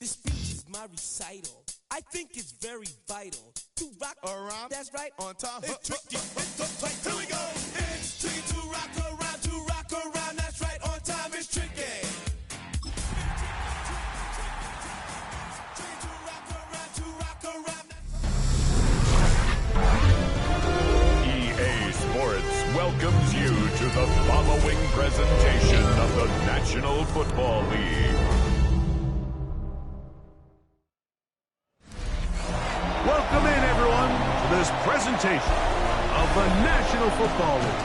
This speech is my recital. I think it's very vital to rock around. That's right. On time. It's tricky. It's uptight. Here we go. It's tricky to rock around. To rock around. That's right. On time. It's tricky. EA Sports welcomes you to the following presentation of the National Football League. Welcome in, everyone, to this presentation of the National Football League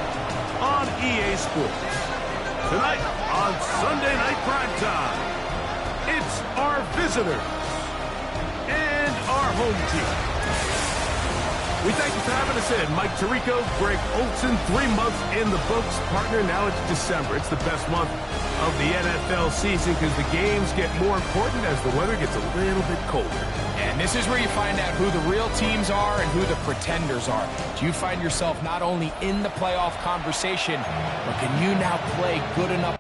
on EA Sports. Tonight, on Sunday Night Primetime, it's our visitors and our home team. We thank you for having us in. Mike Tirico, Greg Olson, 3 months in the books. Partner, now it's December. It's the best month of the NFL season because the games get more important as the weather gets a little bit colder. And this is where you find out who the real teams are and who the pretenders are. Do you find yourself not only in the playoff conversation, but can you now play good enough?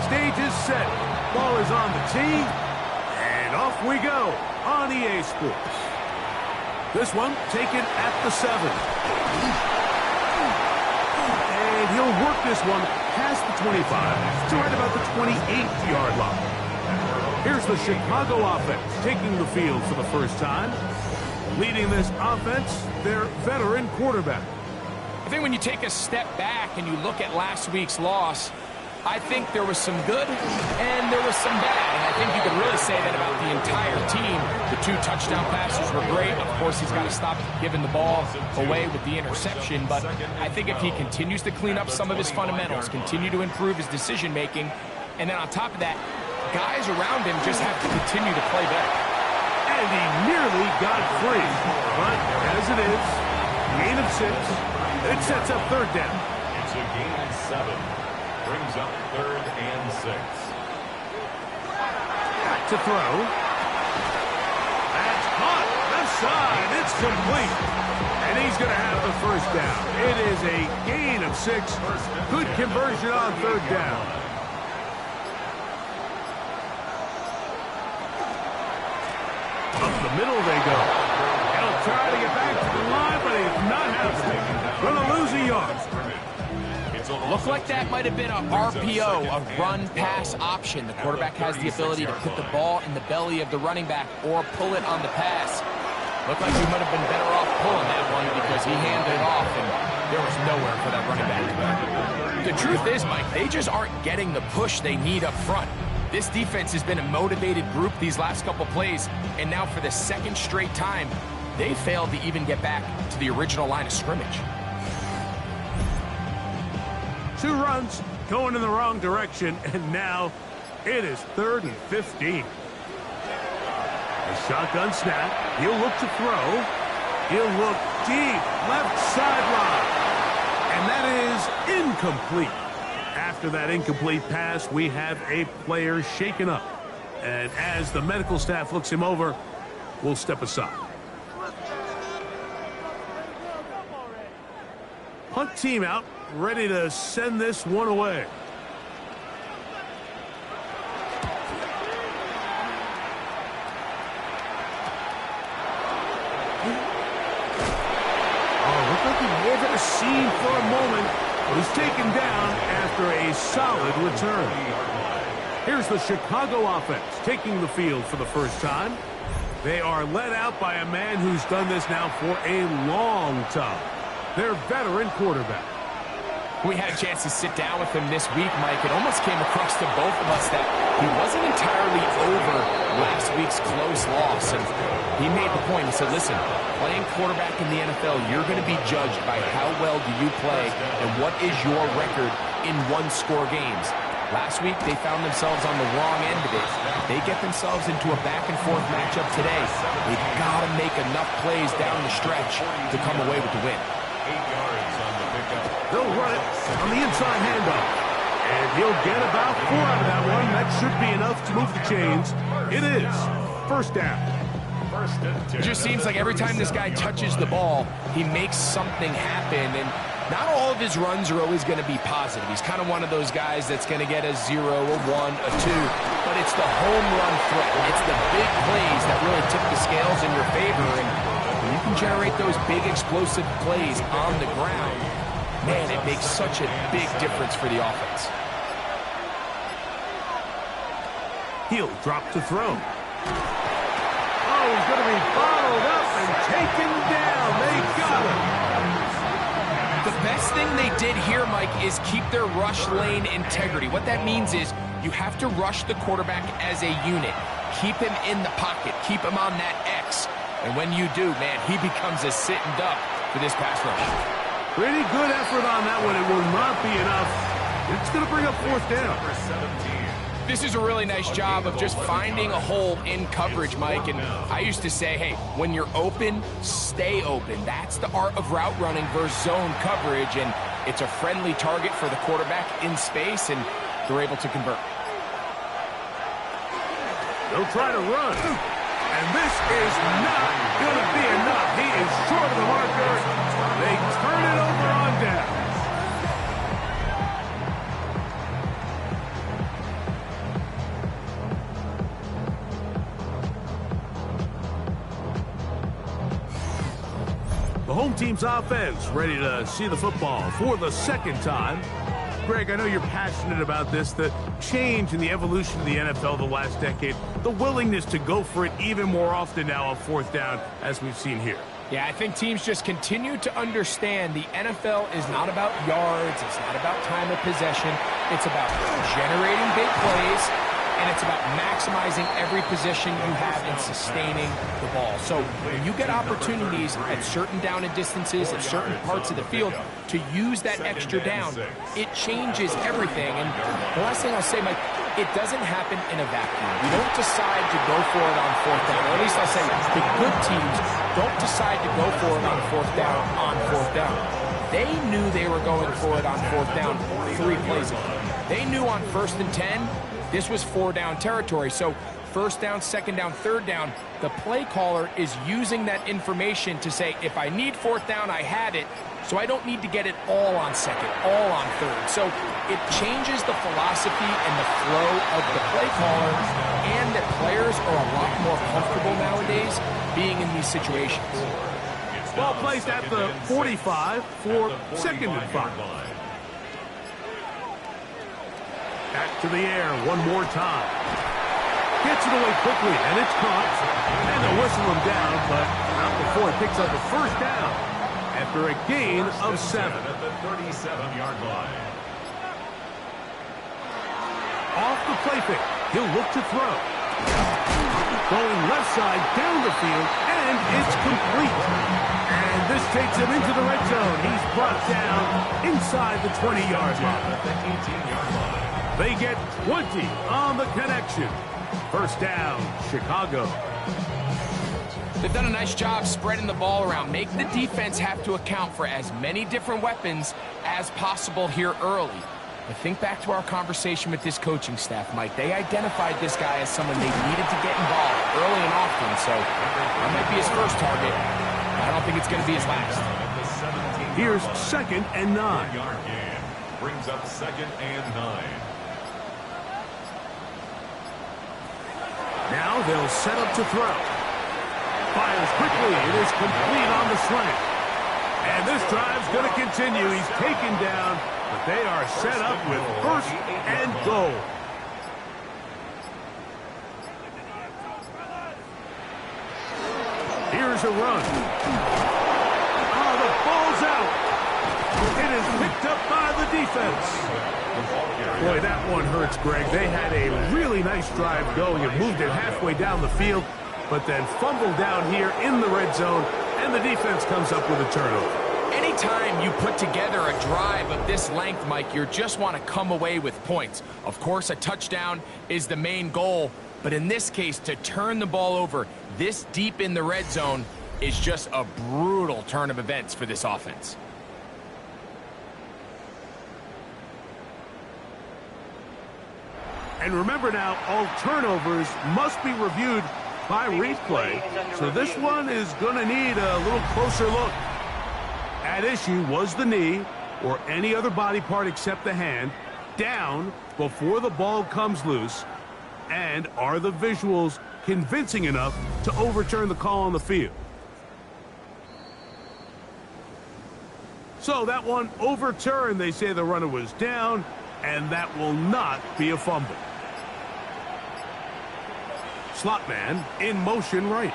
Stage is set. Ball is on the tee. And off we go on EA Sports. This one taken at the 7. And he'll work this one past the 25 to right about the 28-yard line. Here's the Chicago offense taking the field for the first time. Leading this offense, their veteran quarterback. I think when you take a step back and you look at last week's loss, I think there was some good and there was some bad. And I think you could really say that about the entire team. The 2 touchdown passes were great. Of course, he's got to stop giving the ball away with the interception. But I think if he continues to clean up some of his fundamentals, continue to improve his decision-making, and then on top of that, guys around him just have to continue to play better. And he nearly got free. But as it is, gain of 6. It sets up third down. It's a gain of 7. Brings up 3rd and 6. Back to throw. That's caught. Left side. It's complete. And he's going to have the first down. It is a gain of 6. Good conversion on third down. Up the middle they go. He'll try to get back to the line, but he's not happening. Going to lose a yard. Looked like that might have been a RPO, a run-pass option. The quarterback has the ability to put the ball in the belly of the running back or pull it on the pass. Looked like he might have been better off pulling that one because he handed it off and there was nowhere for that running back to go. The truth is, Mike, they just aren't getting the push they need up front. This defense has been a motivated group these last couple plays, and now for the 2nd straight time, they failed to even get back to the original line of scrimmage. 2 runs going in the wrong direction, and now it is 3rd and 15. A shotgun snap. He'll look to throw. He'll look deep, left sideline. And that is incomplete. After that incomplete pass, we have a player shaken up. And as the medical staff looks him over, we'll step aside. Punt team out, ready to send this one away. Oh, looked like he may have hit a seam for a moment, but he's taken down after a solid return. Here's the Chicago offense taking the field for the first time. They are led out by a man who's done this now for a long time. Their veteran quarterback. We had a chance to sit down with him this week, Mike. It almost came across to both of us that he wasn't entirely over last week's close loss. And he made the point. He said, listen, playing quarterback in the NFL, you're going to be judged by how well do you play and what is your record in one-score games. Last week, they found themselves on the wrong end of it. They get themselves into a back-and-forth matchup today. They've got to make enough plays down the stretch to come away with the win. 8 yards on the pickup. They'll run it on the inside handoff. And he'll get about 4 out of that one. That should be enough to move the chains. It is first down. It just seems like every time this guy touches the ball, he makes something happen. And Not all of his runs are always going to be positive. He's kind of one of those guys that's going to get a 0, a 1, a 2. But it's the home run threat. It's the big plays that really tip the scales in your favor. And when you can generate those big explosive plays on the ground, man, it makes such a big difference for the offense. He'll drop to throw. Oh, he's going to be followed up and taken down. They got him. The best thing they did here, Mike, is keep their rush lane integrity. What that means is you have to rush the quarterback as a unit. Keep him in the pocket. Keep him on that X. And when you do, man, he becomes a sitting duck for this pass rush. Pretty good effort on that one. It will not be enough. It's going to bring up 4th down. This is a really nice job of just finding a hole in coverage, Mike. And I used to say, hey, when you're open, stay open. That's the art of route running versus zone coverage. And it's a friendly target for the quarterback in space, and they're able to convert. They'll try to run. And this is not going to be enough. He is short of the marker. They turn it over on down. The home team's offense ready to see the football for the 2nd time. Greg, I know you're passionate about this, the change in the evolution of the NFL the last decade, the willingness to go for it even more often now on 4th down, as we've seen here. Yeah, I think teams just continue to understand the NFL is not about yards, it's not about time of possession, it's about generating big plays, and it's about maximizing every possession you have and sustaining the ball. So when you get opportunities at certain down and distances, at certain parts of the field, to use that extra down, it changes everything. And the last thing I'll say, Mike, it doesn't happen in a vacuum. You don't decide to go for it on 4th down. Or at least I'll say the good teams don't decide to go for it on 4th down on 4th down. They knew they were going for it on 4th down 3 plays ago. They knew on 1st and 10, this was 4-down territory. So 1st down, 2nd down, 3rd down, the play caller is using that information to say, if I need 4th down, I had it, so I don't need to get it all on 2nd, all on 3rd. So it changes the philosophy and the flow of the play caller, and that players are a lot more comfortable nowadays being in these situations. Ball placed at the 45 for 2nd and 5. Back to the air one more time. Gets it away quickly, and it's caught. And they'll whistle him down, but not before he picks up a 1st down after a gain of 7. At the 37-yard line. Off the play fake. He'll look to throw. Going left side down the field, and it's complete. And this takes him into the red zone. He's brought down inside the 20-yard line. At the 18-yard line. They get 20 on the connection. 1st down, Chicago. They've done a nice job spreading the ball around. Make the defense have to account for as many different weapons as possible here early. But think back to our conversation with this coaching staff, Mike. They identified this guy as someone they needed to get involved early and often. So that might be his first target. I don't think it's going to be his last. Here's 2nd and 9. Yard gain brings up 2nd and 9. Now they'll set up to throw. Fires quickly. It is complete on the slant. And this drive's going to continue. He's taken down, but they are set up with 1st and goal. Here's a run. Oh, the ball's out. It is picked up by the defense. Boy, that one hurts, Greg. They had a really nice drive going and moved it halfway down the field, but then fumbled down here in the red zone, and the defense comes up with a turnover. Anytime you put together a drive of this length, Mike, you just want to come away with points. Of course, a touchdown is the main goal, but in this case, to turn the ball over this deep in the red zone is just a brutal turn of events for this offense. And remember now, all turnovers must be reviewed by replay. So this one is going to need a little closer look. At issue was the knee, or any other body part except the hand down before the ball comes loose? And are the visuals convincing enough to overturn the call on the field? So that one overturned. They say the runner was down, and that will not be a fumble. Slot man in motion right.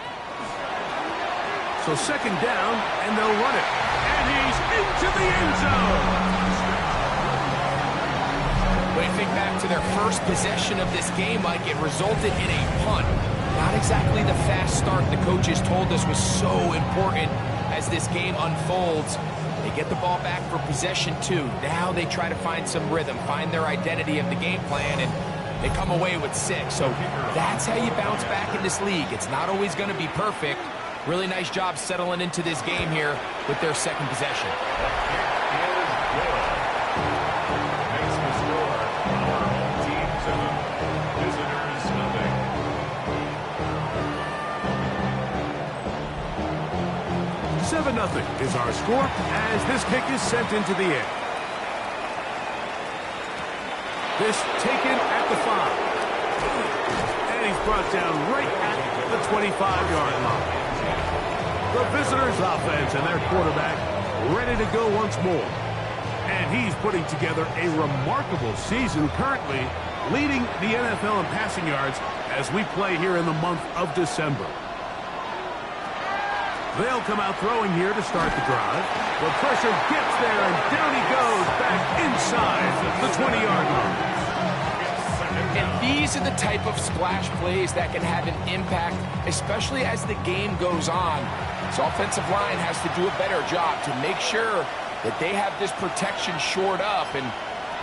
So second down, and they'll run it. And he's into the end zone. When you think back to their first possession of this game, Mike, it resulted in a punt. Not exactly the fast start the coaches told us was so important as this game unfolds. They get the ball back for possession 2. Now they try to find some rhythm, find their identity of the game plan, and they come away with 6. So that's how you bounce back in this league. It's not always going to be perfect. Really nice job settling into this game here with their second possession. Makes the score. Our home team 7, visitors nothing. 7-0 is our score as this kick is sent into the air. This taken at the 5. And he's brought down right at the 25-yard line. The visitors' offense and their quarterback ready to go once more. And he's putting together a remarkable season, currently leading the NFL in passing yards as we play here in the month of December. They'll come out throwing here to start the drive. The pressure gets there, and down he goes back inside the 20-yard line. And these are the type of splash plays that can have an impact, especially as the game goes on. This offensive line has to do a better job to make sure that they have this protection shored up and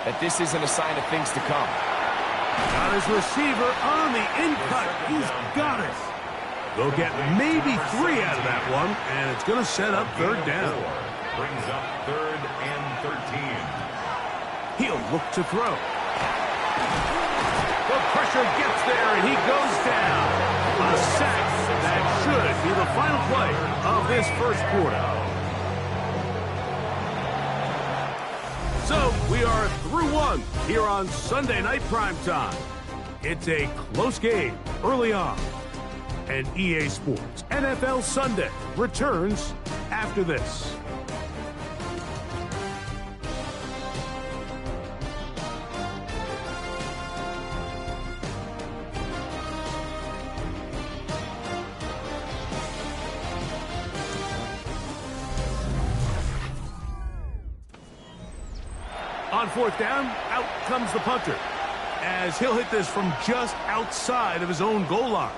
that this isn't a sign of things to come. Got his receiver on the in-cut. He's got it. They'll get maybe 3 out of that one, and it's going to set up third down. Brings up 3rd and 13. He'll look to throw. The pressure gets there, and he goes down. A sack. That should be the final play of this first quarter. So we are through 1 here on Sunday Night Primetime. It's a close game early on. And EA Sports NFL Sunday returns after this. On fourth down, out comes the punter, as he'll hit this from just outside of his own goal line.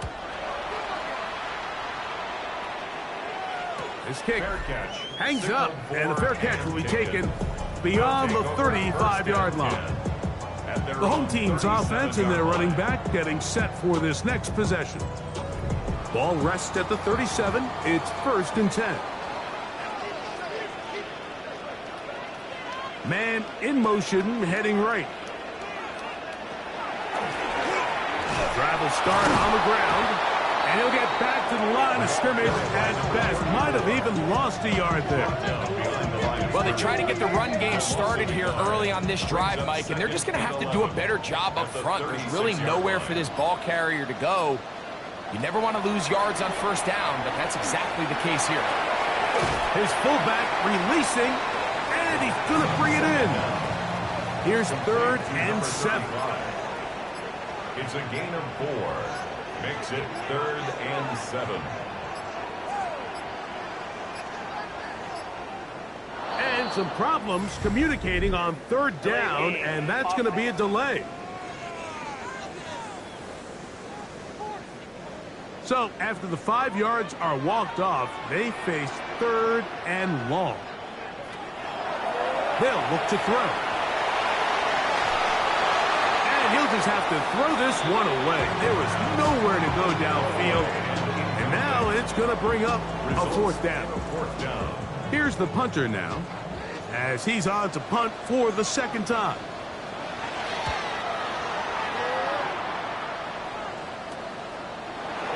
This kick hangs up, and the fair catch will be taken beyond the 35-yard line. The home team's offense and their running back getting set for this next possession. Ball rests at the 37. It's 1st and 10. Man in motion, heading right. Drive will start on the ground, and he'll get back to the line of scrimmage at best. Might have even lost a yard there. Well, they try to get the run game started here early on this drive, Mike, and they're just going to have to do a better job up front. There's really nowhere for this ball carrier to go. You never want to lose yards on first down, but that's exactly the case here. His fullback releasing, and he's going to bring it in. Here's 3rd and 7. It's a gain of 4. Makes it 3rd and 7. And some problems communicating on 3rd down, and that's going to be a delay. So after the 5 yards are walked off, they face 3rd and long. They'll look to throw. And he'll just have to throw this one away. There was nowhere to go downfield. And now it's going to bring up a 4th down. Here's the punter now, as he's on to punt for the 2nd time.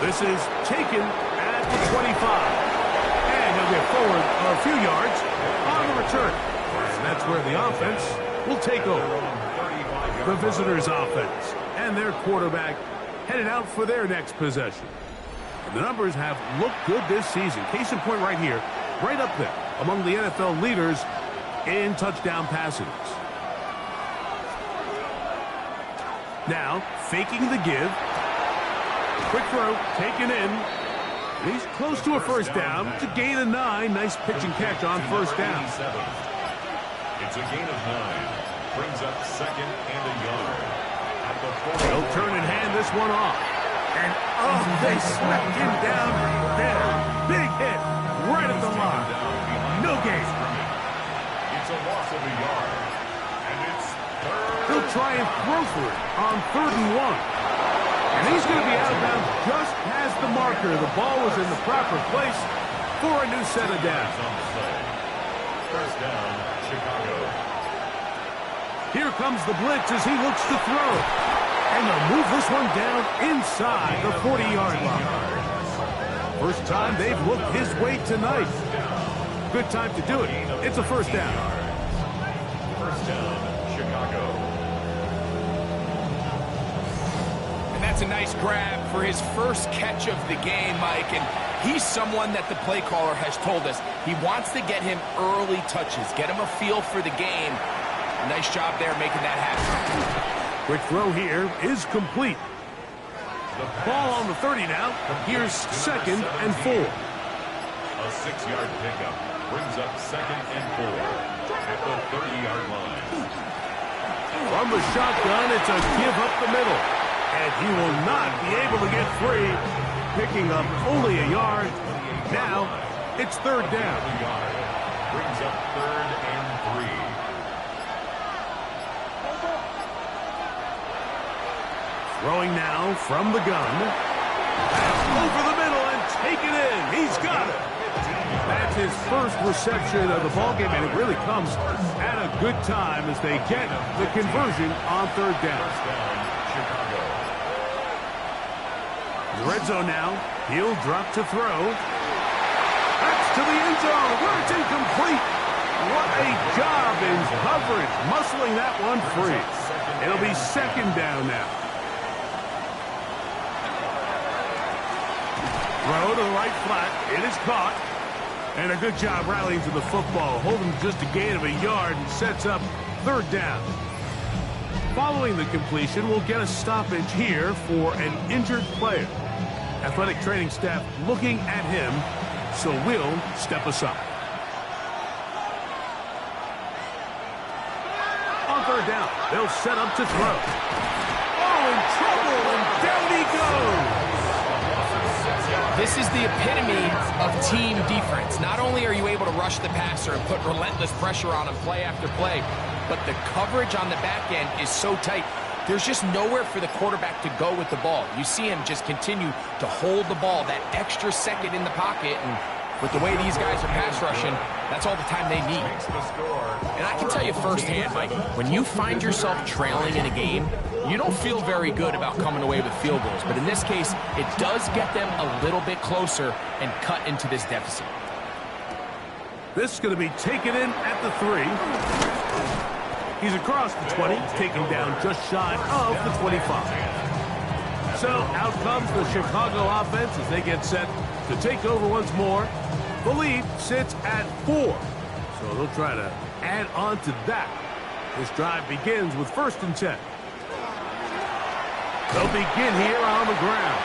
This is taken at the 25. And he'll get forward a few yards on the return. And that's where the offense will take over. The visitors' offense and their quarterback headed out for their next possession. And the numbers have looked good this season. Case in point right here, right up there among the NFL leaders in touchdown passes. Now, faking the give. Quick throw, taken in. He's close to a first down to gain a 9. Nice pitch and catch on first down. It's a gain of 9. Brings up second and a yard. At the 40. They'll turn and hand this one off. And, oh, they swept him down there. Big hit right at the line. No gain. It's a loss of a yard. And it's third. He'll try and throw for it on 3rd and 1. And he's going to be out of bounds just past the marker. The ball was in the proper place for a new set of downs. First down, Chicago. Here comes the blitz as he looks to throw. And they'll move this one down inside the 40-yard line. First time they've looked his way tonight. Good time to do it. It's a first down. First down, Chicago. And that's a nice grab for his first catch of the game, Mike. And he's someone that the play caller has told us he wants to get him early touches, get him a feel for the game. Nice job there making that happen. Quick throw here is complete. Ball on the 30 now. Here's 2nd and 4. A 6-yard pickup brings up 2nd and 4 at the 30-yard line. From the shotgun, it's a give up the middle. And he will not be able to get free. Picking up only a yard. Now, it's 3rd down. Brings up 3rd and 3. Throwing now from the gun. Over the middle and take it in. He's got it. That's his first reception of the ballgame, and it really comes at a good time as they get the conversion on 3rd down. The red zone now. He'll drop to throw. That's to the end zone where it's incomplete. What a job in coverage, muscling that one free. It'll be 2nd down now. Throw to the right flat. It is caught. And a good job rallying to the football. Holding just a gain of a yard and sets up 3rd down. Following the completion, we'll get a stoppage here for an injured player. Athletic training staff looking at him, so we'll step aside. On 3rd down, they'll set up to throw. Oh, in trouble, and down he goes. This is the epitome of team defense. Not only are you able to rush the passer and put relentless pressure on him play after play, but the coverage on the back end is so tight. There's just nowhere for the quarterback to go with the ball. You see him just continue to hold the ball that extra second in the pocket, and with the way these guys are pass rushing, that's all the time they need. And I can tell you firsthand, Mike, when you find yourself trailing in a game, you don't feel very good about coming away with field goals. But in this case, it does get them a little bit closer and cut into this deficit. This is going to be taken in at the 3. He's across the 20, taken down just shy of the 25. So out comes the Chicago offense as they get set to take over once more. The lead sits at 4. So they'll try to add on to that. This drive begins with 1st and 10. They'll begin here on the ground.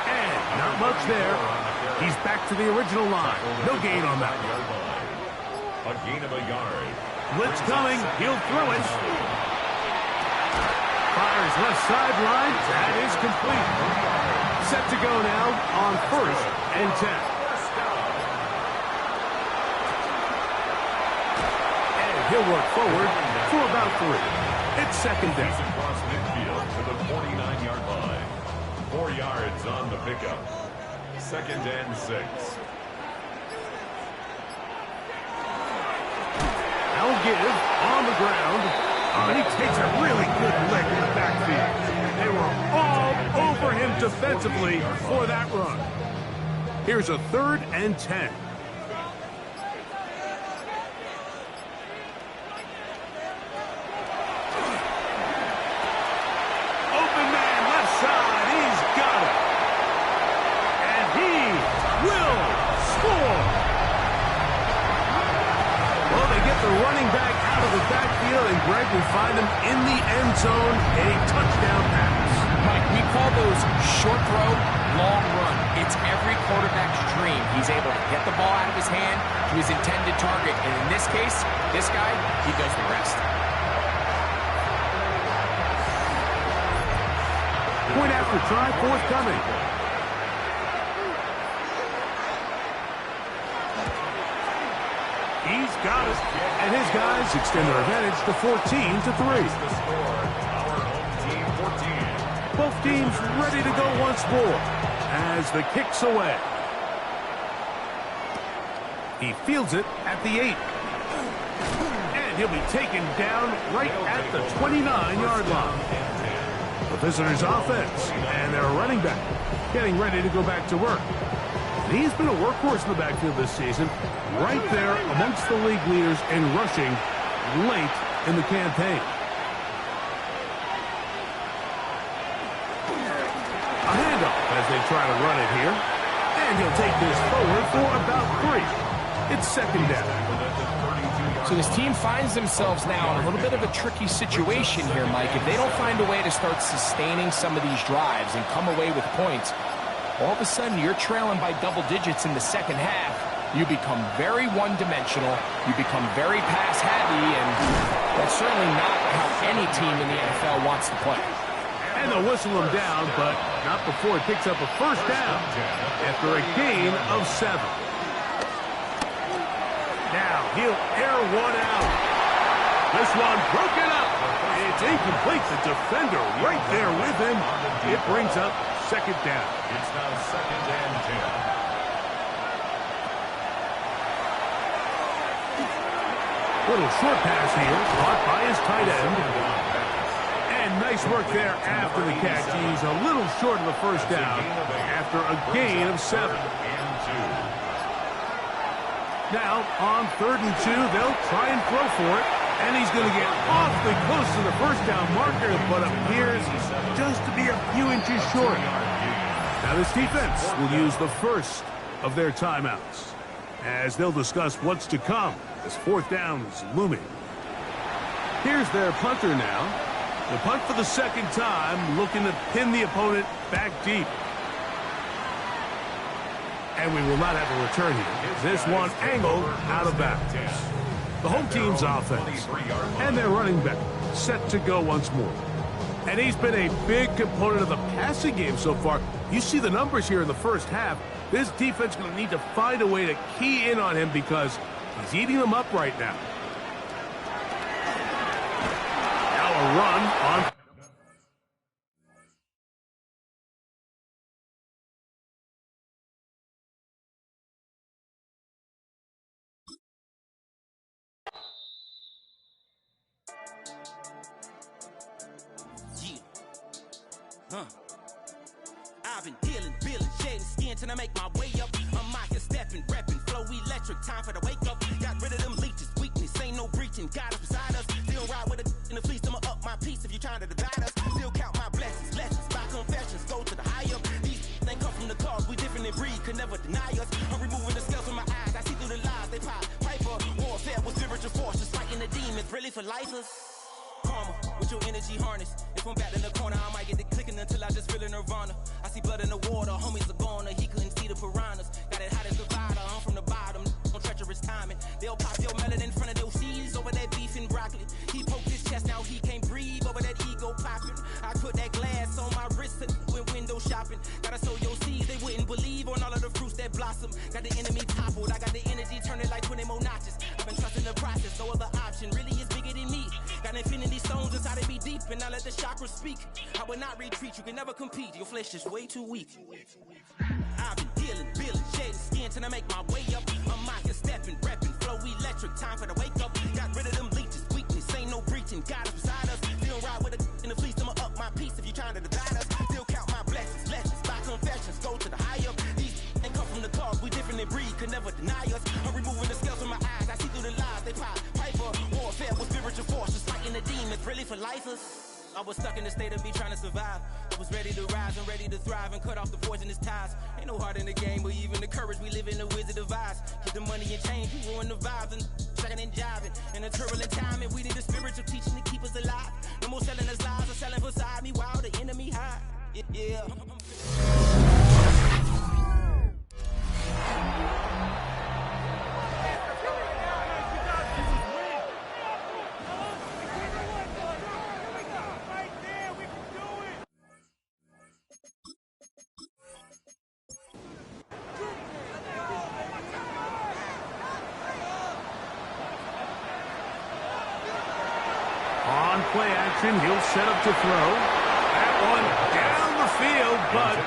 And not much there. He's back to the original line. No gain on that one. A gain of a yard. Blitz coming. He'll throw it. Fires left sideline. That is complete. Set to go now on 1st and 10. And he'll work forward for about 3. It's 2nd down. Across midfield to the 49-yard line. 4 yards on the pickup. 2nd and 6. I'll give on the ground. And he takes a really good lick in the backfield. They were all over him defensively for that run. Here's a 3rd and 10. the running back out of the backfield, and Greg will find him in the end zone, a touchdown pass. Mike, we call those short throw, long run. It's every quarterback's dream. He's able to get the ball out of his hand to his intended target. And in this case, this guy, he does the rest. Point after try forthcoming. He's got it. And his guys extend their advantage to 14-3. Both teams ready to go once more as the kick's away. He fields it at the 8. And he'll be taken down right at the 29-yard line. The visitors' offense and their running back getting ready to go back to work. He's been a workhorse in the backfield this season, right there amongst the league leaders in rushing late in the campaign. A handoff as they try to run it here. And he'll take this forward for about 3. It's second down. So this team finds themselves now in a little bit of a tricky situation here, Mike. If they don't find a way to start sustaining some of these drives and come away with points, all of a sudden you're trailing by double digits in the second half. You become very one-dimensional. You become very pass-heavy, and that's certainly not how any team in the NFL wants to play. And they'll whistle him down, but not before he picks up a first down after a gain of 7. Now he'll air one out. This one broken up. It's incomplete. The defender right there with him. It brings up second down. It's now 2nd and 10. Little short pass here, caught by his tight end. And nice work there after the catch. He's a little short of the first down after a gain of 7. Now, on 3rd and 2, they'll try and throw for it. And he's going to get awfully close to the first down marker, but appears just to be a few inches short. Now this defense will use the first of their timeouts as they'll discuss what's to come as 4th down is looming. Here's their punter now. The punt for the second time, looking to pin the opponent back deep. And we will not have a return here. This one angled out of bounds. The home team's offense and their running back set to go once more. And he's been a big component of the passing game so far. You see the numbers here in the first half. This defense is going to need to find a way to key in on him because he's eating them up right now. Now a run on. I've been dealing, shedding skin till I make my way up. I'm out here stepping, repping, flow electric, time for the wake up. Got rid of them leeches, weakness, ain't no breaching. God is beside us, still ride with a in the fleece. I'ma up my piece if you're trying to divide us. Still count my blessings, lessons, by confessions, go to the high up. These ain't come from the cause, we different in breed, could never deny us. I'm removing the scales from my eyes, I see through the lies, they pop. Piper, warfare with spiritual force, just fighting the demons, really for lifers. Karma, with your energy harness. If I'm back in the corner, I might get the clicking until I just feel a nirvana. I see blood in the water, homies are gone, he couldn't see the piranhas. Got it hot as provider, I'm from the bottom, on treacherous timing. They'll pop your melon in front of those seeds over that beef and broccoli. He poked his chest, now he can't breathe over that ego popping. I put that glass on my wrist and went window shopping. Gotta sow your seeds, they wouldn't believe on all of the fruits that blossom. Got the enemy toppled, I got the energy turning like 20 more notches. I've been trusting the process, no other option really is bigger than me. Got infinity stones inside of me deep, and I let the chakras speak. I will not retreat, you can never compete, your flesh is way too weak. I've been dealing, shedding skin till I make my way up. I'm out here stepping, repping, flow electric, time for the wake up. Got rid of them leeches, weakness, ain't no breaching. God is beside us, still ride with a in the fleece. I'ma up my piece if you're trying to divide us. Still count my blessings, lessons, by confessions, go to the high up. These ain't come from the cause, we different in breed, could never deny us. I'm removing the scales from my eyes, I see through the lies, they pop. Piper, warfare with spiritual force, just fighting the demons, really for lifers. I was stuck in the state of me trying to survive. I was ready to rise and ready to thrive and cut off the poisonous ties. Ain't no heart in the game, but even the courage we live in the wizard of eyes. Get the money and change, you ruin the vibes and checking and jiving. In a turbulent time, and we need a spiritual teaching to keep us alive. No more selling us lies or selling beside me while the enemy hide. Yeah. On play action, he'll set up to throw. That one down the field, but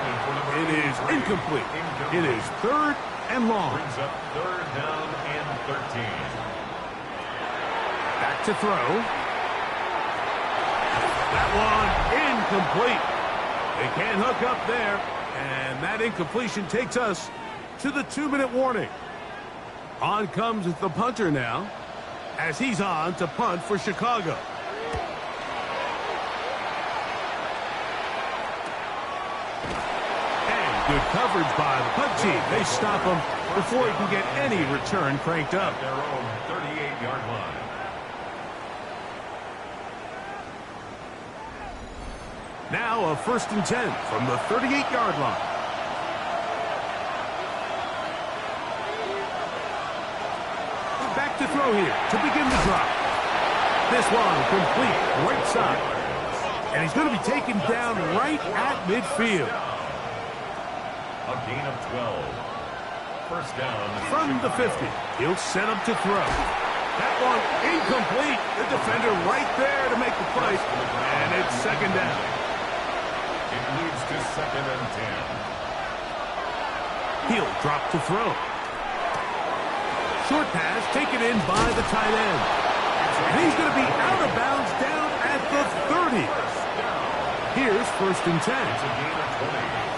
it is incomplete. It is 3rd and long. Brings up 3rd down and 13. Back to throw. That one incomplete. They can't hook up there, and that incompletion takes us to the 2-minute warning. On comes the punter now, as he's on to punt for Chicago. Good coverage by the punt team. They stop him before he can get any return cranked up. Their own 38-yard line. Now a 1st and 10 from the 38-yard line. Back to throw here to begin the drop. This one complete right side. And he's going to be taken down right at midfield. A gain of 12. 1st down. From the 50, he'll set up to throw. That one incomplete. The defender right there to make the play. And it's 2nd down. It leads to 2nd and 10. He'll drop to throw. Short pass taken in by the tight end. And he's going to be out of bounds down at the 30. Here's 1st and 10. It's a gain of 20.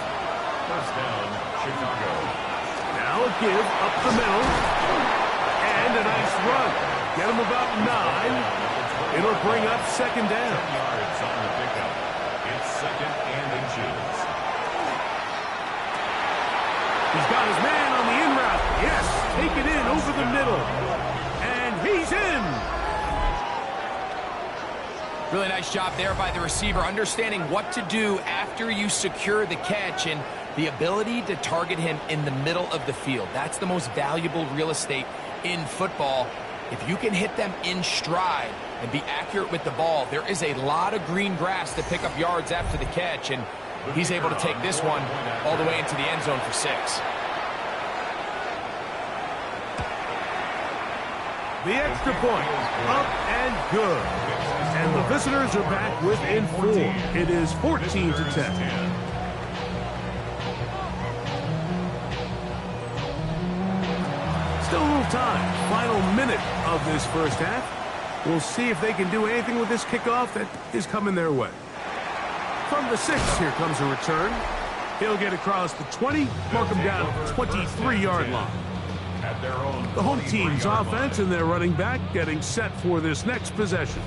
1st down, Chicago. Now a give up the middle. And a nice run. Get him about 9. It'll bring up 2nd down. 10 yards on the pickup. It's 2nd and inches. He's got his man on the in route. Yes, take it in over the middle. And he's in. Really nice job there by the receiver, understanding what to do after you secure the catch and the ability to target him in the middle of the field. That's the most valuable real estate in football. If you can hit them in stride and be accurate with the ball, there is a lot of green grass to pick up yards after the catch, and he's able to take this one all the way into the end zone for 6. The extra point, up and good. And the visitors are back within 4. It is 14 to 10. Still a little time. Final minute of this 1st half. We'll see if they can do anything with this kickoff that is coming their way. From the 6, here comes a return. He'll get across the 20, mark him down at the 23-yard line. The home team's offense and their running back getting set for this next possession.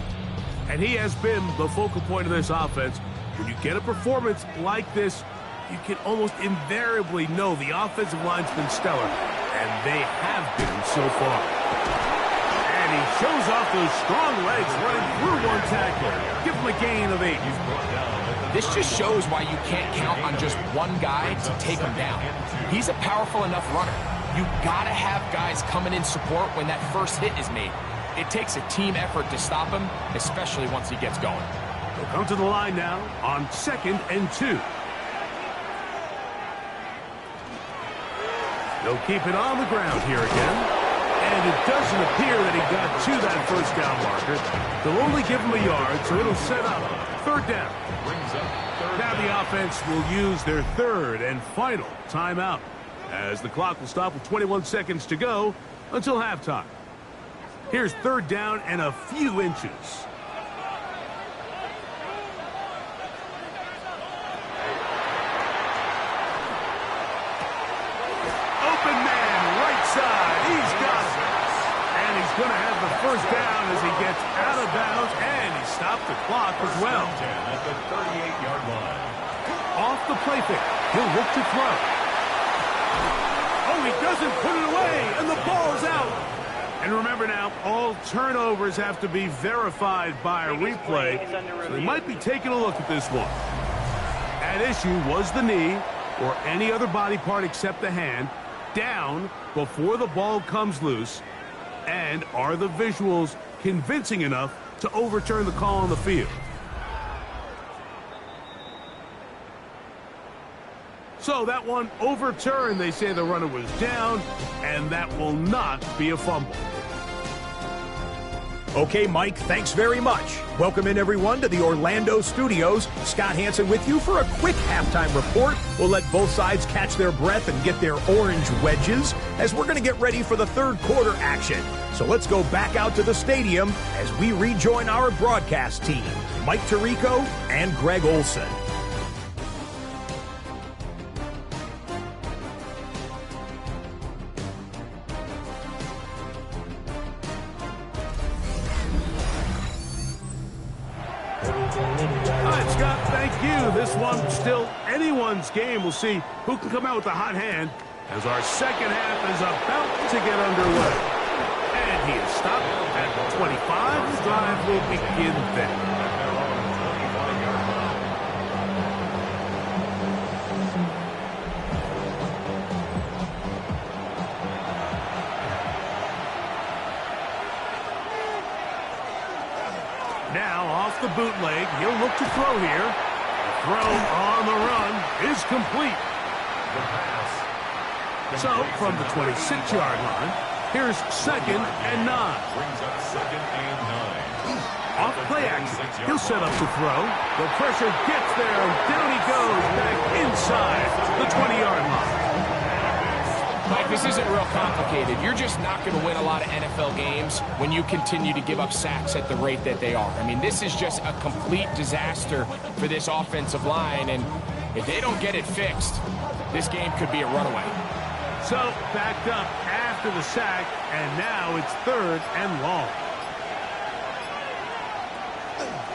And he has been the focal point of this offense. When you get a performance like this, you can almost invariably know the offensive line's been stellar. And they have been so far. And he shows off those strong legs running through one tackler. Give him a gain of 8. This just shows why you can't count on just one guy to take him down. He's a powerful enough runner. You gotta have guys coming in support when that first hit is made. It takes a team effort to stop him, especially once he gets going. They'll come to the line now on 2nd and 2. They'll keep it on the ground here again. And it doesn't appear that he got to that 1st down marker. They'll only give him a yard, so it'll set up 3rd down. Now the offense will use their 3rd and final timeout, as the clock will stop with 21 seconds to go until halftime. Here's 3rd down and a few inches. Open man, right side. He's got it. And he's going to have the 1st down as he gets out of bounds, and he stopped the clock as well. At the 38-yard line. Off the play fake. He'll look to throw. Oh, he doesn't put it away, and the ball's out. And remember now, all turnovers have to be verified by a replay, so they might be taking a look at this one. At issue was the knee, or any other body part except the hand, down before the ball comes loose, and are the visuals convincing enough to overturn the call on the field? So that one overturned. They say the runner was down, and that will not be a fumble. Okay, Mike, thanks very much. Welcome in, everyone, to the Orlando studios. Scott Hansen with you for a quick halftime report. We'll let both sides catch their breath and get their orange wedges as we're going to get ready for the third quarter action. So let's go back out to the stadium as we rejoin our broadcast team, Mike Tirico and Greg Olson. This one still anyone's game. We'll see who can come out with the hot hand as our second half is about to get underway. And he is stopped at the 25. The drive will begin then. Now off the bootleg, he'll look to throw here. Throw on the run is complete. So from the 26-yard line, here's 2nd and 9. Off play action, he'll set up to throw. The pressure gets there, and down he goes back inside the 20-yard line. Mike, this isn't real complicated. You're just not going to win a lot of NFL games when you continue to give up sacks at the rate that they are. I mean, this is just a complete disaster for this offensive line, and if they don't get it fixed, this game could be a runaway. So, backed up after the sack, and now it's 3rd and long.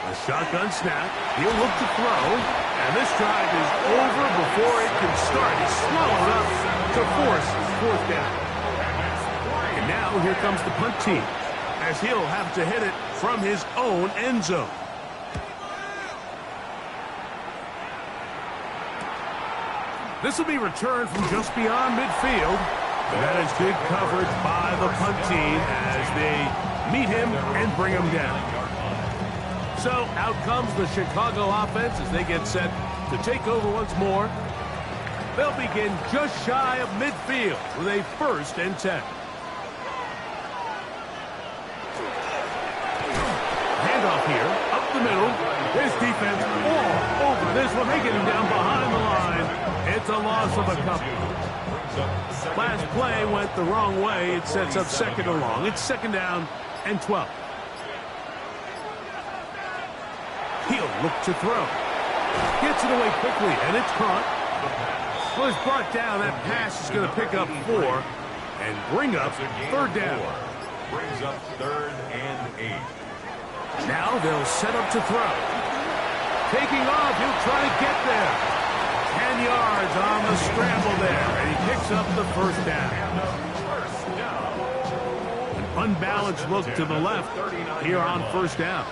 A shotgun snap. He'll look to throw, and this drive is over before it can start. He's swallowed up to force 4th down. And now here comes the punt team, as he'll have to hit it from his own end zone. This will be returned from just beyond midfield. That is good coverage by the punt team as they meet him and bring him down. So out comes the Chicago offense as they get set to take over once more. They'll begin just shy of midfield with a 1st and 10. Handoff here, up the middle. His defense all over this one. They get him down behind the line. It's a loss of a couple. Last play went the wrong way. It sets up 2nd and long. It's 2nd down and 12. He'll look to throw. Gets it away quickly, and it's caught. Well, it's brought down. That pass is going to pick up 4 and bring up 3rd down. Brings up 3rd and 8. Now they'll set up to throw. Taking off, he'll try to get there. 10 yards on the scramble there, and he picks up the 1st down. An unbalanced look to the left here on 1st down.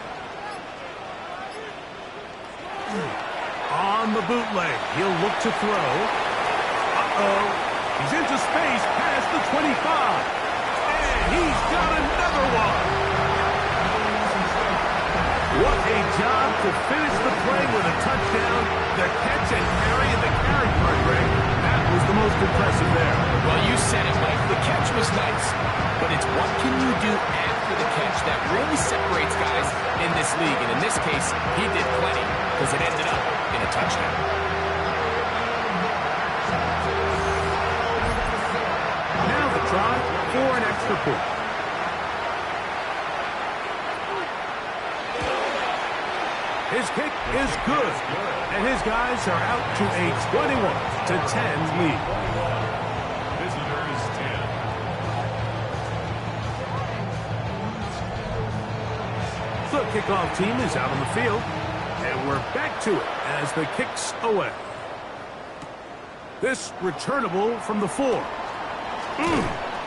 On the bootleg, he'll look to throw. He's into space past the 25. And he's got another one. What a job to finish the play with a touchdown. The catch and carry and the carry part, Greg. That was the most impressive there. Well, you said it, Mike. The catch was nice, but it's what can you do after the catch that really separates guys in this league. And in this case, he did plenty because it ended up in a touchdown. Now the try for an extra point. His kick is good, and his guys are out to a 21-10 lead. Visitors 10. The kickoff team is out on the field, and we're back to it as the kick's away. This returnable from the 4.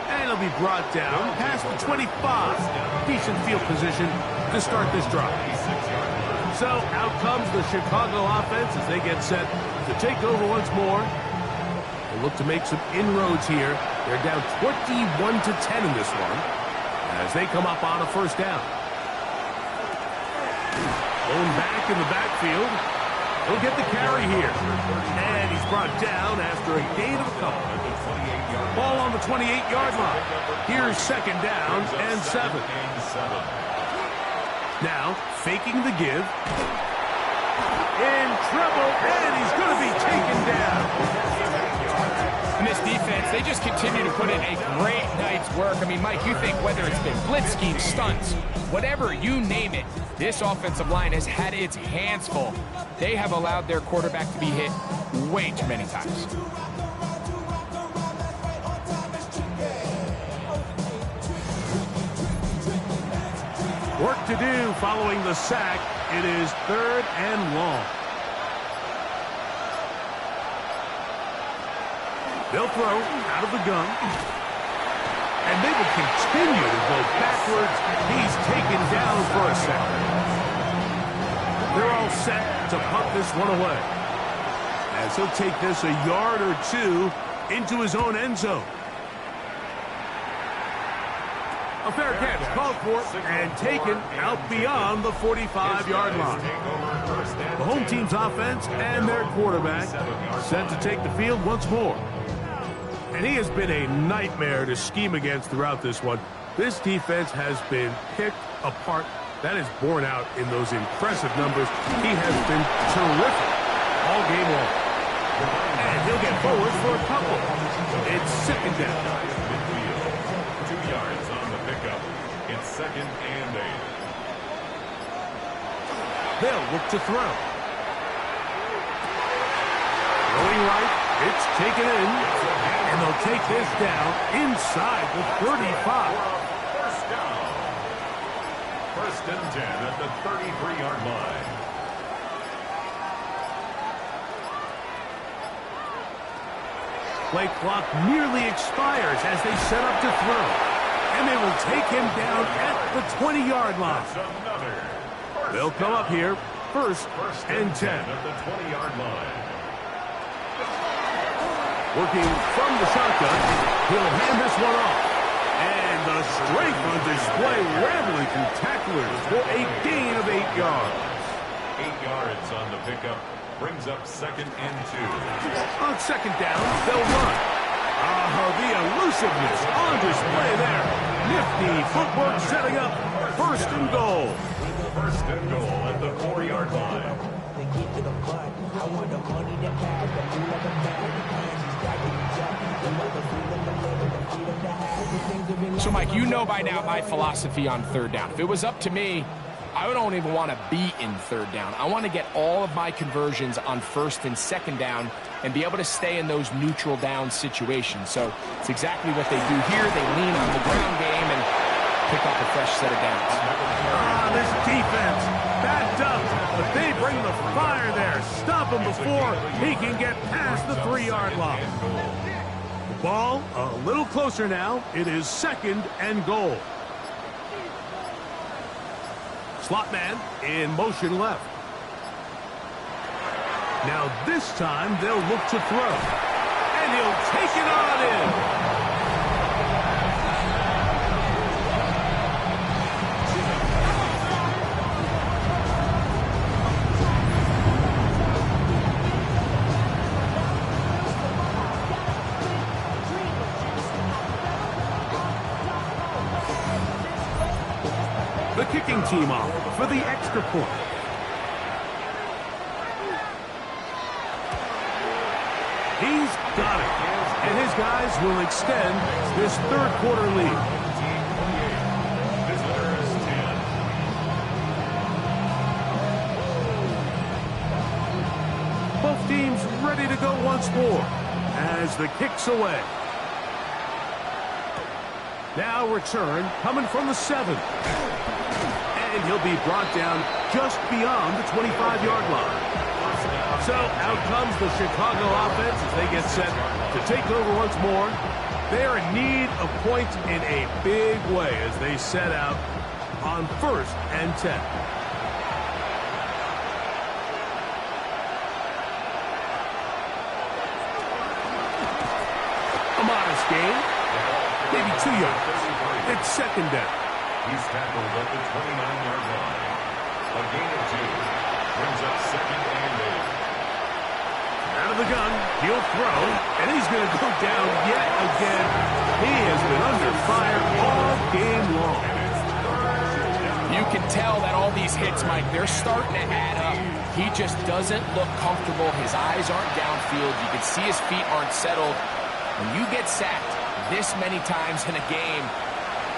And he'll be brought down past the 25. Decent field position to start this drive. So out comes the Chicago offense as they get set to take over once more. They look to make some inroads here. They're down 21-10 in this one as they come up on a first down. Going back in the backfield. He'll get the carry here. And he's brought down after a gain of a couple. Ball on the 28-yard line. Here's second down and 7. Now, faking the give. In trouble, and he's going to be taken down. And this defense, they just continue to put in a great night's work. I mean, Mike, you think whether it's been blitz scheme, stunts, whatever you name it, this offensive line has had its hands full. They have allowed their quarterback to be hit way too many times. Work to do following the sack. It is 3rd and long. They'll throw out of the gun. And they will continue to go backwards. He's taken down for a second. They're all set to punt this one away. As he'll take this a yard or two into his own end zone. A fair catch called for and taken out beyond the 45-yard line. The home team's offense and their quarterback set to take the field once more. And he has been a nightmare to scheme against throughout this one. This defense has been picked apart. That is borne out in those impressive numbers. He has been terrific all game long. And he'll get forward for a couple. It's second down. 2 yards on the pickup. It's 2nd and 8. They'll look to throw. Going right, it's taken in, and they'll take this down inside the 35. First down. 1st and 10 at the 33-yard line. Play clock nearly expires as they set up to throw. And they will take him down at the 20-yard line. They'll come up here, 1st and 10. At the 20-yard line. Working from the shotgun, he'll hand this one off. And the strength on display, rambling through tacklers for a gain of 8 yards. 8 yards on the pickup. Brings up 2nd and 2. On second down, they'll run. The elusiveness on display there. Nifty footwork setting up 1st and goal. 1st and goal at the 4-yard line. So, Mike, you know by now my philosophy on 3rd down. If it was up to me, I don't even want to be in 3rd down. I want to get all of my conversions on 1st and 2nd down and be able to stay in those neutral down situations. So it's exactly what they do here. They lean on the ground game and pick up a fresh set of downs. This defense backed up, but they bring the fire there. Stop him before he can get past the 3-yard line. The ball a little closer now. It is 2nd and goal. Slot man in motion left. Now this time they'll look to throw. And he'll take it on in. The kicking team off for the extra point. He's got it. And his guys will extend this 3rd quarter lead. Visitors 10. Both teams ready to go once more as the kick's away. Now return coming from the 7. And he'll be brought down just beyond the 25-yard line. So out comes the Chicago offense as they get set to take over once more. They are in need of points in a big way as they set out on 1st and 10. A modest gain, maybe 2 yards. It's 2nd down. He's tackled at the 29-yard line. A gain of 2 brings up 2nd and 8. Out of the gun, he'll throw, and he's going to go down yet again. He has been under fire all game long. You can tell that all these hits, Mike, they're starting to add up. He just doesn't look comfortable. His eyes aren't downfield. You can see his feet aren't settled. When you get sacked this many times in a game,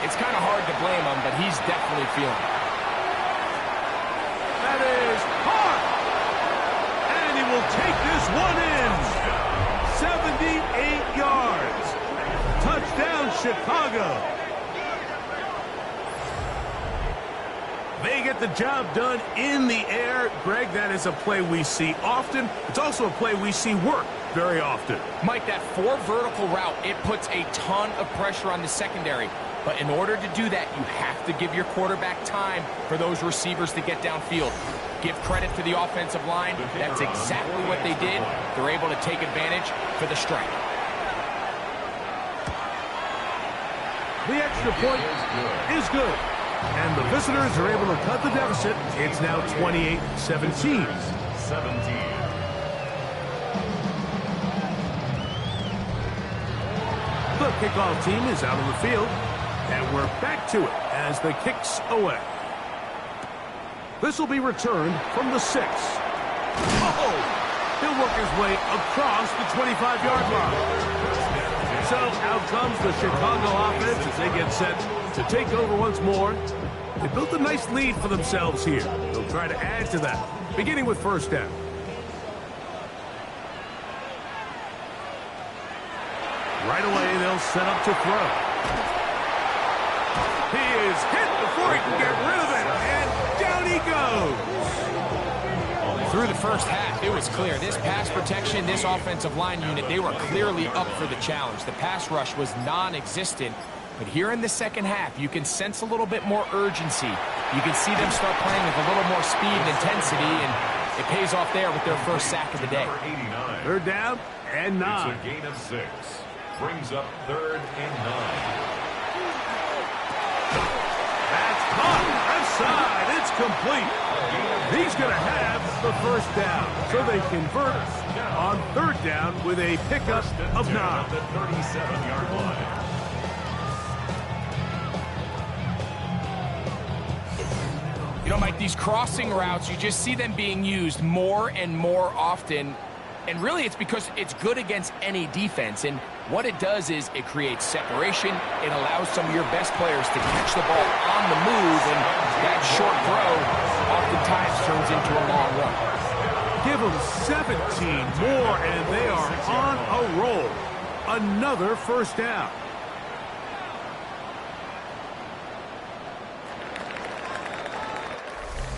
it's kind of hard to blame him, but he's definitely feeling it. That is hard. And he will take this one in. 78 yards. Touchdown, Chicago. They get the job done in the air. Greg, that is a play we see often. It's also a play we see work very often. Mike, that 4 vertical route, it puts a ton of pressure on the secondary. But in order to do that, you have to give your quarterback time for those receivers to get downfield. Give credit to the offensive line. That's exactly what they did. They're able to take advantage for the strike. The extra point is good. And the visitors are able to cut the deficit. It's now 28-17. The kickoff team is out on the field. And we're back to it as the kick's away. This will be returned from the 6. Oh! He'll work his way across the 25-yard line. So out comes the Chicago offense as they get set to take over once more. They built a nice lead for themselves here. They'll try to add to that, beginning with 1st down. Right away, they'll set up to throw. He is hit before he can get rid of it, and down he goes. Through the first half, it was clear. This pass protection, this offensive line unit, they were clearly up for the challenge. The pass rush was non-existent. But here in the second half, you can sense a little bit more urgency. You can see them start playing with a little more speed and intensity, and it pays off there with their first sack of the day. 3rd down and 9. It's a gain of 6. Brings up 3rd and 9. That's caught. Outside. It's complete. He's going to have the 1st down. So they convert on 3rd down with a pickup of 9. The 37-yard line. You know, Mike, these crossing routes, you just see them being used more and more often. And really, it's because it's good against any defense. And what it does is it creates separation. It allows some of your best players to catch the ball on the move. And that short throw oftentimes turns into a long run. Give them 17 more, and they are on a roll. Another 1st down.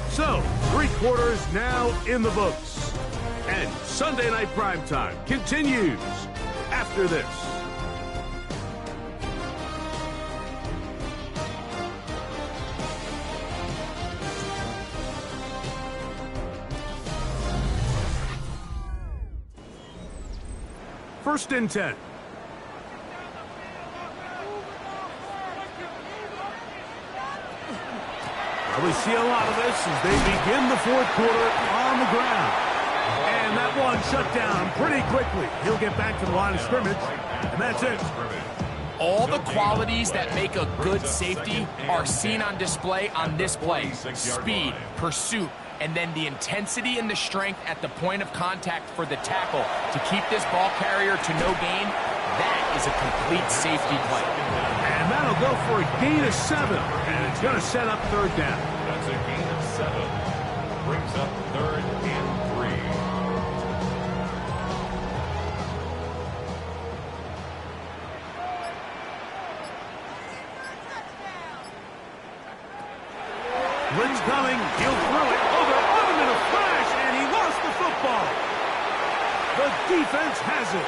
So, 3 quarters now in the books. And Sunday Night Primetime continues after this. First and 10. Well, we see a lot of this as they begin the 4th quarter on the ground. And that one shut down pretty quickly. He'll get back to the line of scrimmage, and that's it. All the qualities that make a good safety are seen on display on this play. Speed, pursuit, and then the intensity and the strength at the point of contact for the tackle to keep this ball carrier to no gain. That is a complete safety play. And that'll go for a gain of 7, and it's going to set up 3rd down. That's a gain of 7. Brings up 3rd and 3. Blitz coming. He'll throw it. Oh, they're on him in a flash, and he lost the football. The defense has it.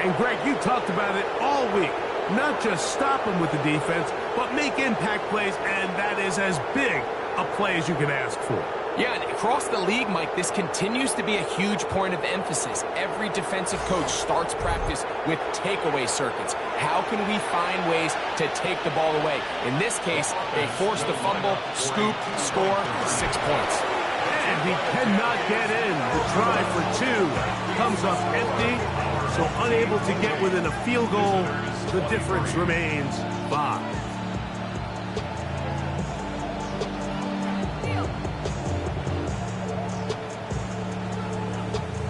And Greg, you talked about it all week. Not just stop them with the defense, but make impact plays, and that is as big a play as you can ask for. Yeah, and across the league, Mike, this continues to be a huge point of emphasis. Every defensive coach starts practice with takeaway circuits. How can we find ways to take the ball away? In this case, they forced the fumble, scoop, score, 6 points. And he cannot get in. The try for 2 comes up empty, so unable to get within a field goal. The difference remains 5.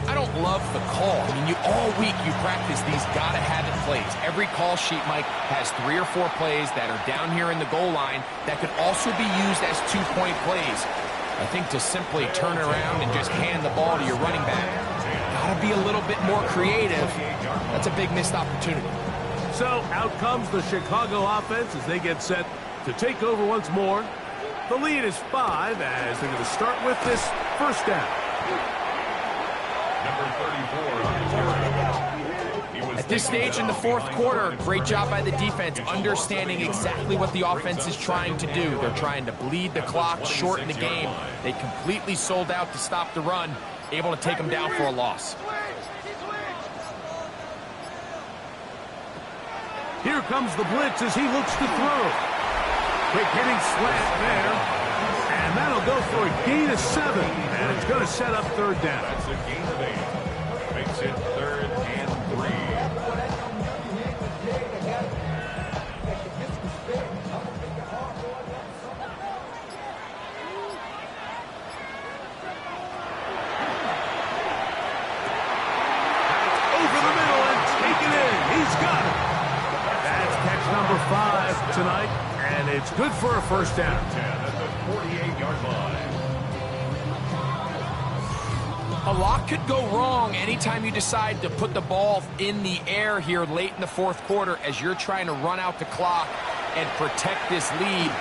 I don't love the call. I mean, all week you practice these gotta-have-it plays. Every call sheet, Mike, has 3 or 4 plays that are down here in the goal line that could also be used as 2-point plays. I think to simply turn around and just hand the ball to your running back, gotta be a little bit more creative. That's a big missed opportunity. So out comes the Chicago offense as they get set to take over once more. The lead is 5 as they're going to start with this first down. At this stage in the fourth quarter, great job by the defense understanding exactly what the offense is trying to do. They're trying to bleed the clock, shorten the game. They completely sold out to stop the run, able to take them down for a loss. Here comes the blitz as he looks to throw. Quick hitting slant there. And that'll go for a gain of 7. And it's going to set up third down. That's a gain of 8. Makes it 3rd and 3. Over the middle and taken in. He's got it. That's catch number 5 tonight. And it's good for a first down. 10 at the 48-yard line. A lot could go wrong anytime you decide to put the ball in the air here late in the fourth quarter as you're trying to run out the clock and protect this lead.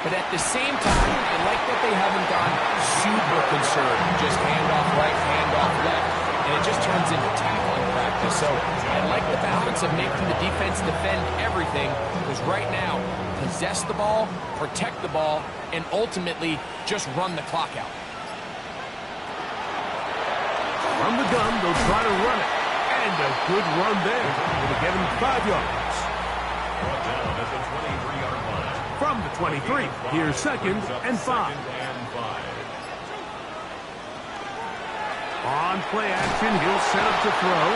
But at the same time, I like that they haven't gone super conservative. Just handoff right, handoff left, and it just turns into tackling practice. So I like the balance of making the defense defend everything, because right now, possess the ball, protect the ball, and ultimately just run the clock out. From the gun, they'll try to run it. And a good run there. Going to get him 5 yards. Brought down at the 23-yard line. From the 23, here's 2nd and 5. On play action, he'll set up to throw.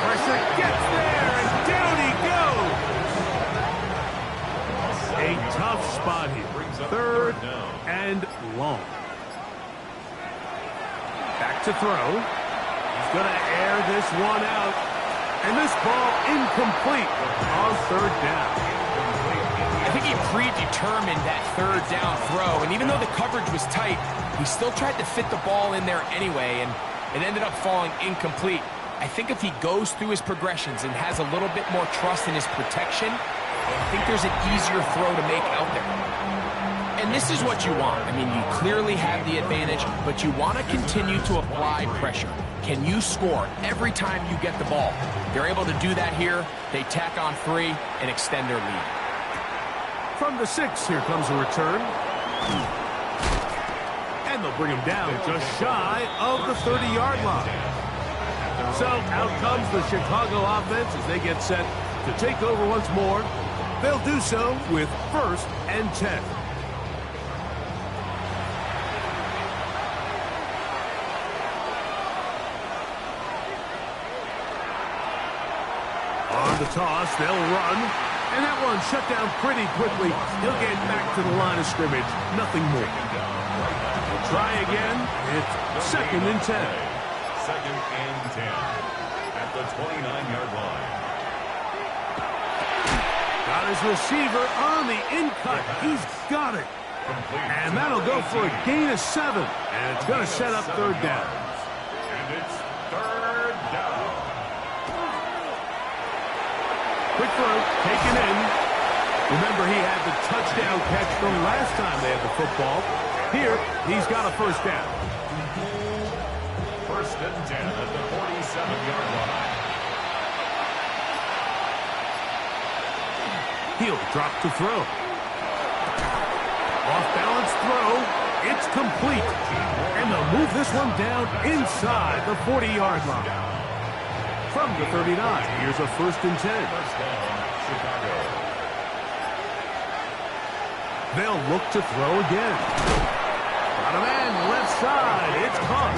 Pressure gets there, and down he goes. A tough spot here. 3rd and long. Back to throw. He's going to air this one out. And this ball incomplete on 3rd down. I think he predetermined that 3rd down throw, and even though the coverage was tight, he still tried to fit the ball in there anyway, and it ended up falling incomplete. I think if he goes through his progressions and has a little bit more trust in his protection, I think there's an easier throw to make out there. And this is what you want. I mean, you clearly have the advantage, but you want to continue to apply pressure. Can you score every time you get the ball? They're able to do that here. They tack on 3 and extend their lead. From the 6, here comes a return. And they'll bring him down just shy of the 30-yard line. So out comes the Chicago offense as they get set to take over once more. They'll do so with 1st and 10. On the toss, they'll run. And that one shut down pretty quickly. He'll get back to the line of scrimmage. Nothing more. We'll try again. It's 2nd and 10. 2nd and 10 at the 29-yard line. Got his receiver on the in-cut. He's got it. And that'll go for a gain of 7. And it's going to set up 3rd down. And it's 3rd down. Quick throw, taken in. Remember, he had the touchdown catch from last time they had the football. Here, he's got a 1st down. 1st and 10 at the 47-yard line. He'll drop to throw. Off-balance throw. It's complete. And they'll move this one down inside the 40-yard line. From the 39, here's a 1st and 10. They'll look to throw again. Got a man left side. It's caught.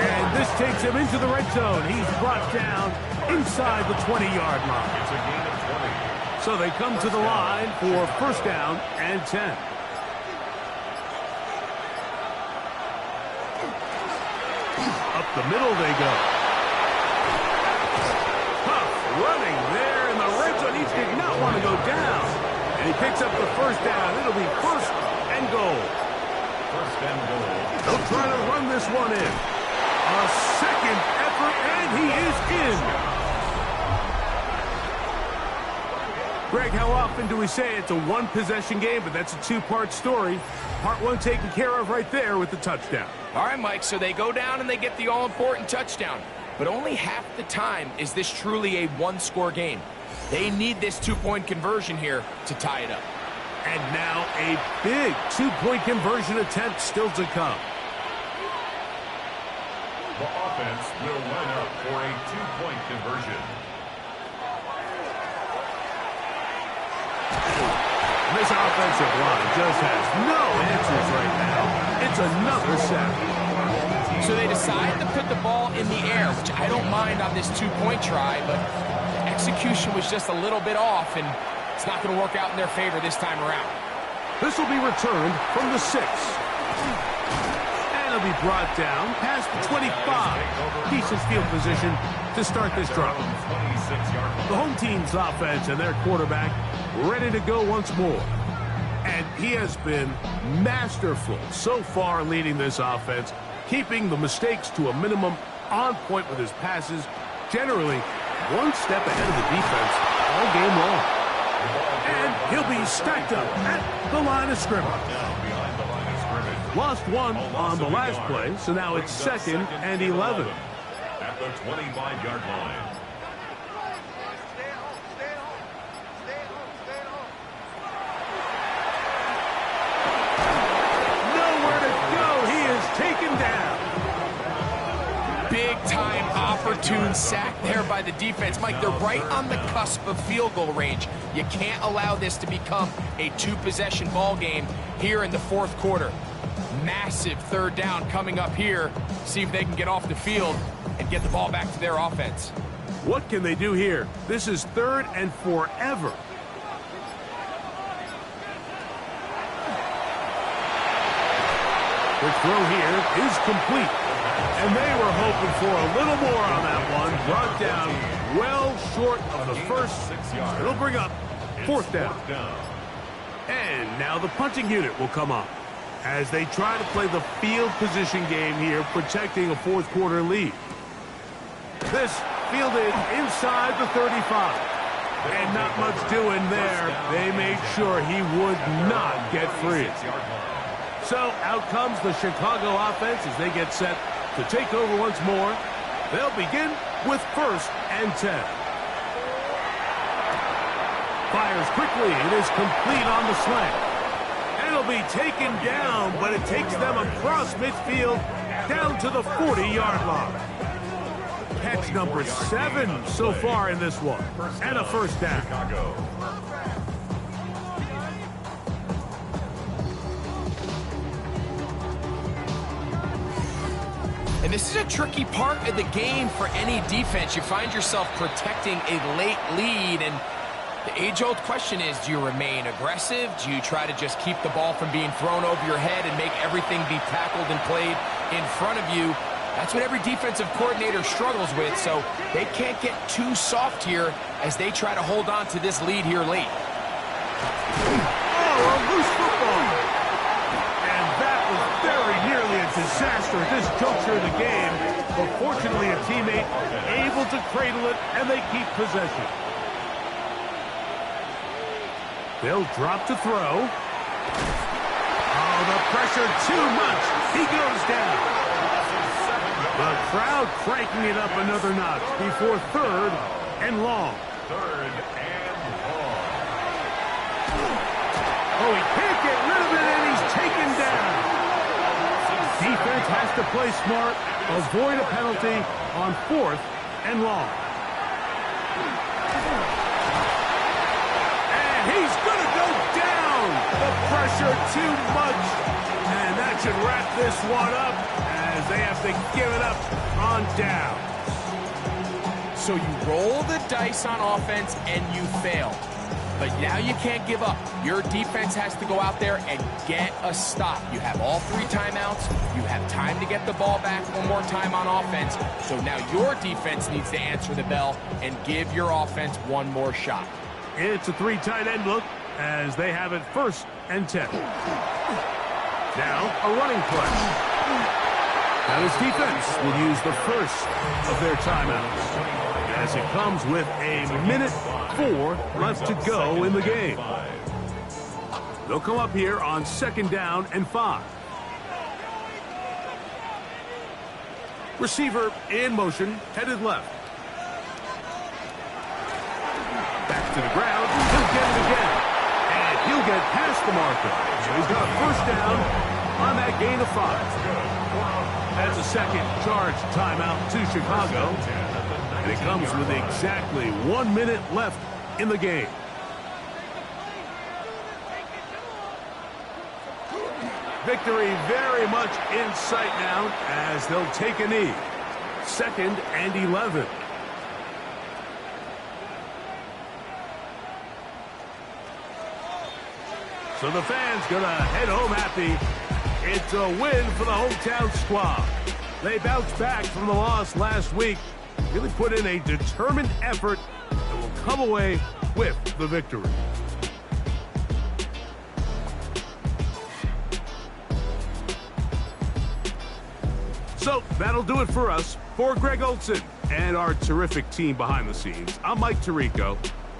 And this takes him into the red zone. He's brought down inside the 20-yard line. It's a gain of 20. So they come to the line for 1st down and 10. Up the middle they go. Huff running there in the red zone. He did not want to go down. And he picks up the 1st down. It'll be 1st and goal. 1st and goal. They'll try to run this one in. A second effort, and he is in. Greg, how often do we say it's a one-possession game, but that's a two-part story? Part 1 taken care of right there with the touchdown. All right, Mike, so they go down and they get the all-important touchdown. But only half the time is this truly a one-score game. They need this 2-point conversion here to tie it up. And now a big 2-point conversion attempt still to come. The offense will line up for a 2-point conversion. This offensive line just has no answers right now. It's another sack. So they decide to put the ball in the air, which I don't mind on this 2-point try, but the execution was just a little bit off, and it's not going to work out in their favor this time around. This will be returned from the 6. And it'll be brought down past the 25. Decent field position to start this drive. The home team's offense and their quarterback ready to go once more. And he has been masterful so far leading this offense, keeping the mistakes to a minimum, on point with his passes, generally one step ahead of the defense all game long. And he'll be stacked up at the line of scrimmage. Lost one on the last play, so now it's 2nd and 11. At the 25-yard line. Taken down. Big time opportune sack there by the defense. Mike, they're right on the cusp of field goal range. You can't allow this to become a 2-possession ball game here in the 4th quarter. Massive 3rd down coming up here. See if they can get off the field and get the ball back to their offense. What can they do here? This is 3rd and forever. The throw here is complete. And they were hoping for a little more on that one. Brought down well short of the 1st. It'll bring up 4th down. And now the punting unit will come up as they try to play the field position game here, protecting a 4th quarter lead. This fielded inside the 35. And not much doing there. They made sure he would not get free. So out comes the Chicago offense as they get set to take over once more. They'll begin with 1st and 10. Fires quickly. It is complete on the slant. And it'll be taken down, but it takes them across midfield down to the 40-yard line. Catch number 7 so far in this one. And a 1st down. And this is a tricky part of the game for any defense. You find yourself protecting a late lead, and the age-old question is, do you remain aggressive? Do you try to just keep the ball from being thrown over your head and make everything be tackled and played in front of you? That's what every defensive coordinator struggles with, so they can't get too soft here as they try to hold on to this lead here late. Oh, a loose football. And that was very nearly a disaster at this juncture of the game, but fortunately a teammate able to cradle it, and they keep possession. They'll drop to throw. Oh, the pressure too much. He goes down. The crowd cranking it up another notch before 3rd and long. 3rd and long. Oh, he can't get rid of it, and he's taken down. Defense has to play smart, avoid a penalty on 4th and long. And he's going to go down. The pressure too much. And that should wrap this one up as they have to give it up on down. So you roll the dice on offense and you fail. But now you can't give up. Your defense has to go out there and get a stop. You have all 3 timeouts. You have time to get the ball back one more time on offense. So now your defense needs to answer the bell and give your offense one more shot. It's a 3 tight end look as they have it 1st and 10. Now a running play. Now his defense will use the first of their timeouts as it comes with a minute 4 left to go in the game. They'll come up here on 2nd down and 5. Receiver in motion, headed left. Back to the ground, he'll get it again. And he'll get past the marker. So he's got a 1st down on that gain of 5. That's a 2nd charge timeout to Chicago. And it comes with exactly 1 minute left in the game. Victory very much in sight now as they'll take a knee. 2nd and 11. So the fans gonna head home happy. It's a win for the hometown squad. They bounced back from the loss last week. Really put in a determined effort and will come away with the victory. So that'll do it for us. For Greg Olson and our terrific team behind the scenes, I'm Mike Tirico.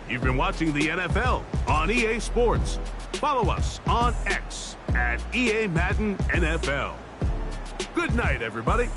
You've been watching the NFL on EA Sports. Follow us on X at EA Madden NFL. Good night, everybody.